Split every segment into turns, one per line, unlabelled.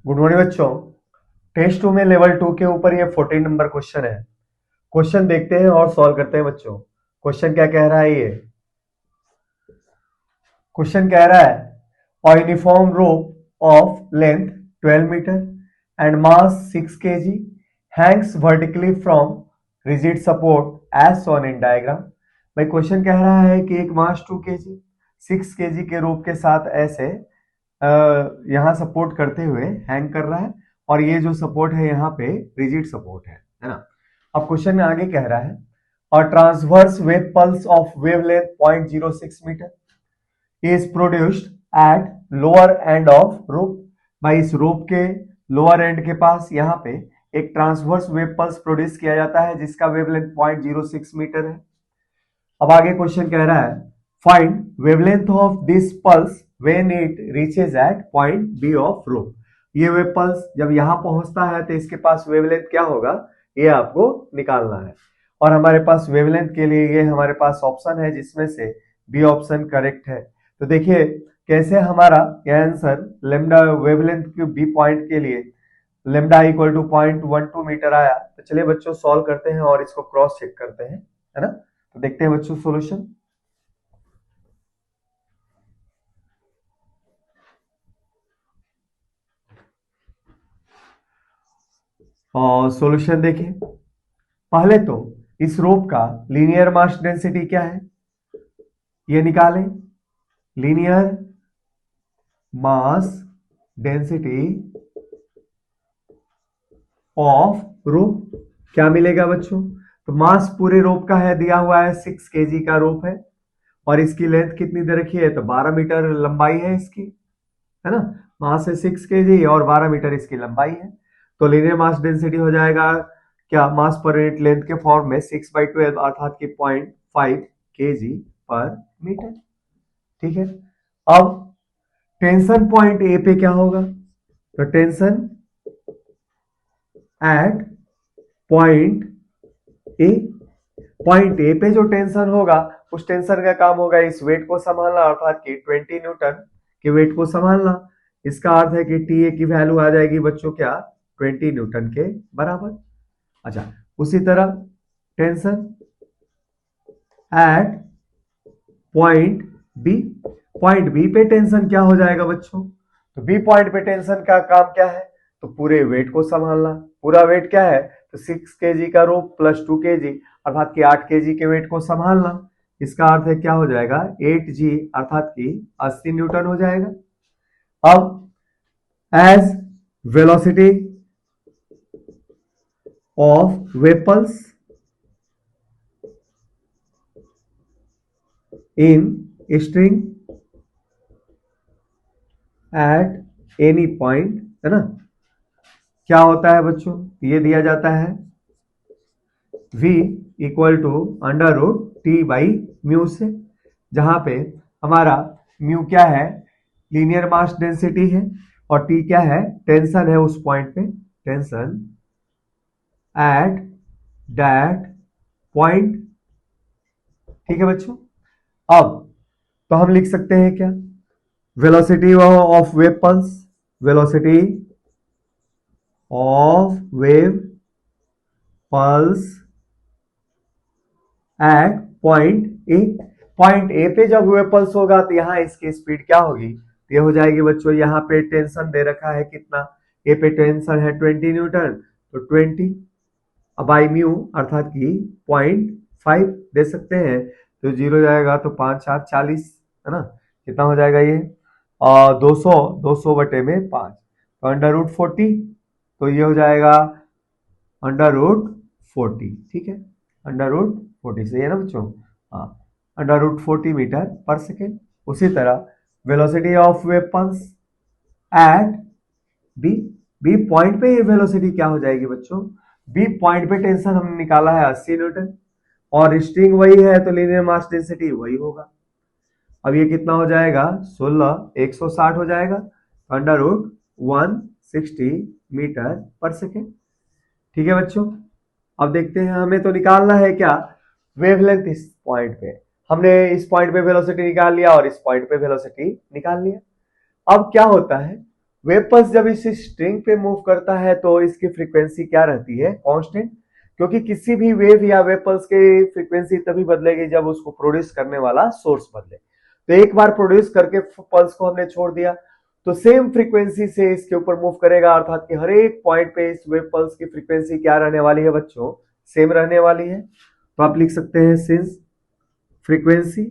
Good morning बच्चों। Test 2 में level 2 के ऊपर ये 14 नंबर क्वेश्चन है। क्वेश्चन देखते हैं और सॉल्व करते हैं बच्चों। क्वेश्चन क्या कह रहा है ये? क्वेश्चन कह रहा है uniform rope of length 12 metre and mass 6 kg hangs vertically from rigid support as shown in diagram. भाई क्वेश्चन कह रहा है कि एक मास 2 kg 6 kg के रोप के साथ ऐसे यहाँ सपोर्ट करते हुए हैंग कर रहा है और ये जो सपोर्ट है यहाँ पे रिजिड सपोर्ट है ना। अब क्वेश्चन में आगे कह रहा है और transverse wave pulse of wavelength 0.06 metre is produced at lower end of rope। भाई इस रोप के लोअर एंड के पास यहाँ पे एक ट्रांसवर्स वेव पल्स प्रोड्यूस किया जाता है जिसका वेवलेंथ 0.06 मीटर है। अब आगे क्वेश्चन कह रहा है find wavelength of this pulse when it reaches at point B of rope. ये वेव पल्स जब यहाँ पहुंचता है तो इसके पास वेवलेंथ क्या होगा ये आपको निकालना है। और हमारे पास वेवलेंथ के लिए ये हमारे पास ऑप्शन है जिसमें से बी ऑप्शन करेक्ट है। तो देखिए कैसे हमारा यह आंसर लेमडा वेवलेंथ के बी पॉइंट के लिए लेमडा इक्वल टू 0.12 मीटर आया। तो चलिए बच्चों सॉल्व करते हैं और इसको क्रॉस चेक करते हैं, है ना। तो देखते हैं बच्चों सॉल्यूशन। और सॉल्यूशन देखिए, पहले तो इस रोप का लीनियर मास डेंसिटी क्या है ये निकालें। Linear mass density of rope क्या मिलेगा बच्चों? तो मास पूरे रोप का है दिया हुआ है 6 kg का रोप है और इसकी लेंथ कितनी दे रखी है? तो 12 मीटर लंबाई है इसकी, है ना। मास है 6 kg और 12 मीटर इसकी लंबाई है। तो लीनियर मास डेंसिटी हो जाएगा क्या? मास पर यूनिट लेंथ के फॉर्म में 6/12 अर्थात की 0.5 kg पर मीटर। ठीक है, अब टेंशन पॉइंट ए पे क्या होगा? तो tension at point A, point A पे जो टेंशन होगा उस टेंशन का काम होगा इस वेट को संभालना अर्थात कि 20 न्यूटन के वेट को संभालना। इसका अर्थ है कि टी ए की वैल्यू आ जाएगी बच्चों क्या? 20 न्यूटन के बराबर। अच्छा, उसी तरह tension at point B, point B पे टेंशन क्या हो जाएगा बच्चों? तो बी पॉइंट पे टेंशन का काम क्या है? तो पूरे वेट को संभालना। पूरा वेट क्या है? तो 6 kg का रोप प्लस 2 kg अर्थात कि 8 kg के वेट को संभालना। इसका अर्थ है क्या हो जाएगा? 8g अर्थात कि 80 न्यूटन हो जाएगा। अब एज वेलोसिटी ऑफ वेपल्स in string at any point, है ना, क्या होता है बच्चों? ये दिया जाता है v equal to under root T by mu से, जहां पे हमारा म्यू क्या है? लीनियर मास डेंसिटी है और टी क्या है? टेंशन है उस पॉइंट पे, टेंशन एट दैट पॉइंट। ठीक है बच्चों, अब तो हम लिख सकते हैं क्या? Velocity of wave pulse, velocity of wave pulse at point A. Point A पे जब वेव पल्स होगा तो यहाँ इसकी स्पीड क्या होगी? तो ये हो जाएगी बच्चों, यहाँ पे टेंशन दे रखा है कितना? ए पे टेंशन है 20 न्यूटन, तो 20 बाई म्यू अर्थात की 0.5 दे सकते हैं। तो 0 जाएगा तो 5 4 40, है ना। कितना हो जाएगा ये? 200 बटे में 5, तो अंडर रूट 40, तो ये हो जाएगा अंडर रूट 40। ठीक है, अंडर रूट 40 सही है ना बच्चों? हाँ, under root 40 metre per second. उसी तरह velocity of wave pulse at B, B point पे ये वेलोसिटी क्या हो जाएगी बच्चों? बी पॉइंट पे टेंशन हमने निकाला है 80 न्यूटन और स्ट्रिंग वही है तो लीनियर मास डेंसिटी वही होगा। अब ये कितना हो जाएगा? 16 160 हो जाएगा, under root 160 metre per second. ठीक है बच्चों, अब देखते हैं हमें तो निकालना है क्या? वेवलेंथ इस पॉइंट पे। हमने इस पॉइंट पे वेलोसिटी निकाल लिया और इस पॉइंट पे वेलोसिटी निकाल लिया। अब क्या होता है? वेव पल्स जब इस स्ट्रिंग पे मूव करता है तो इसकी फ्रीक्वेंसी क्या रहती है, कांस्टेंट, क्योंकि किसी भी वेव या वेव पल्स की फ्रीक्वेंसी तभी बदलेगी जब उसको प्रोड्यूस करने वाला सोर्स बदले। तो एक बार प्रोड्यूस करके पल्स को हमने छोड़ दिया तो सेम फ्रीक्वेंसी से इसके ऊपर मूव करेगा, अर्थात कि हर एक पॉइंट पे इस वेव पल्स की फ्रीक्वेंसी क्या रहने वाली है बच्चों, सेम रहने वाली है। तो आप लिख सकते हैं since frequency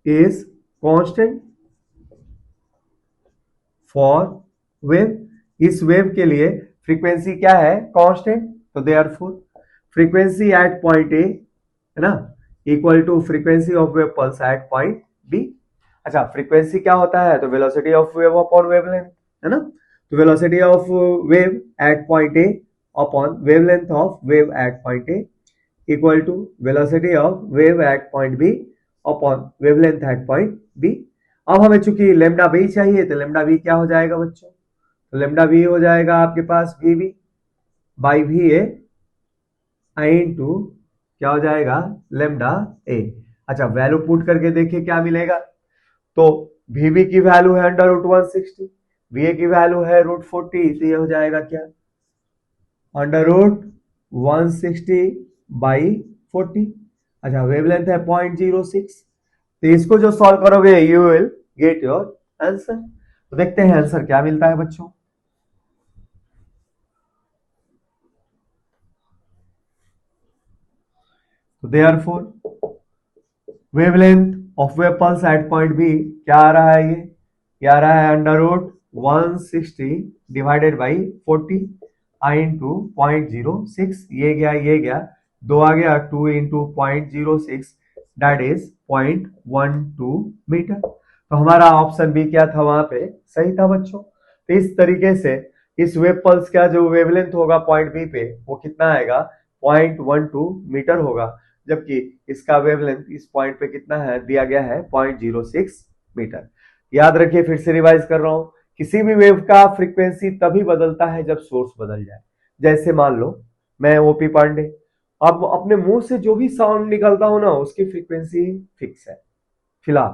is constant for wave, इस वेव के लिए फ्रीक्वेंसी क्या है, कांस्टेंट, तो therefore frequency at point A है ना equal to frequency of wave pulse at point B. अच्छा, फ्रीक्वेंसी क्या होता है, तो velocity of wave upon wavelength है ना, तो velocity of wave at point A upon wavelength of wave at point A equal to velocity of wave at point B upon wavelength at point B. अब हमें चूंकि lambda B चाहिए तो lambda B क्या हो जाएगा बच्चों, तो लेमडा बी हो जाएगा आपके पास V B by V A into क्या हो जाएगा, लेमडा ए। अच्छा, वैल्यू पुट करके देखिए क्या मिलेगा, तो वीबी की वैल्यू है अंडर रूट 160, वीए की वैल्यू है रूट 40, तो ये हो जाएगा क्या, अंडर रूट 160 बाई 40। अच्छा, वेवलेंथ है 0.06, तो इसको जो सॉल्व करोगे you will get your answer. तो देखते हैं आंसर क्या मिलता है बच्चों। तो therefore wavelength of wave pulse at point B क्या आ रहा है, ये आ रहा है under root 160 divided by 40 I into 0.06, ये गया, दो आ गया, 2 इंटू 0.06 दैट इज 0.12 मीटर। तो हमारा ऑप्शन बी क्या था वहां पे, सही था बच्चों। तो इस तरीके से इस वेव पल्स का जो वेवलेंथ होगा पॉइंट बी पे वो कितना आएगा, 0.12 मीटर होगा, जबकि इसका वेवलेंथ इस पॉइंट पे कितना है, दिया गया है 0.06 मीटर। याद रखिए, फिर से रिवाइज कर रहा हूं, किसी भी वेव का फ्रीक्वेंसी तभी बदलता है जब सोर्स बदल जाए। जैसे मान लो मैं ओपी पांडे, अब अपने मुंह से जो भी साउंड निकलता हो ना उसकी फ्रीक्वेंसी फिक्स है फिलहाल,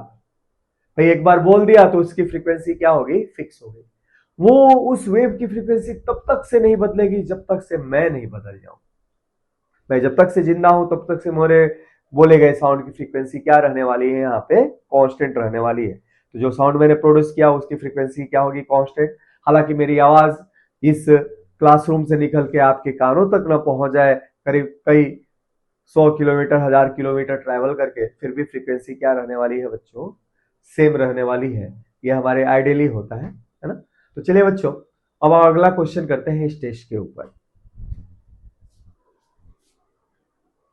भाई एक बार बोल दिया तो उसकी फ्रीक्वेंसी क्या होगी, फिक्स हो गई। वो उस वेव की फ्रीक्वेंसी तब तक से नहीं बदलेगी जब तक से मैं नहीं बदल जाऊं। मैं जब तक से जिंदा हूं तब तक से मेरे बोले गए साउंड की फ्रीक्वेंसी क्या रहने वाली है, यहाँ पे कांस्टेंट रहने वाली है। तो जो साउंड मैंने प्रोड्यूस किया उसकी फ्रीक्वेंसी क्या होगी, कांस्टेंट। हालांकि मेरी आवाज इस क्लासरूम से निकल के आपके कानों तक न पहुंच जाए, करीब कई 100 किलोमीटर 1000 किलोमीटर ट्रैवल करके, फिर भी फ्रीक्वेंसी क्या रहने वाली है बच्चों, सेम रहने वाली है। ये हमारे आइडियली होता है ना। तो चलिए बच्चों, अब अगला क्वेश्चन करते हैं इस टेस्ट के ऊपर।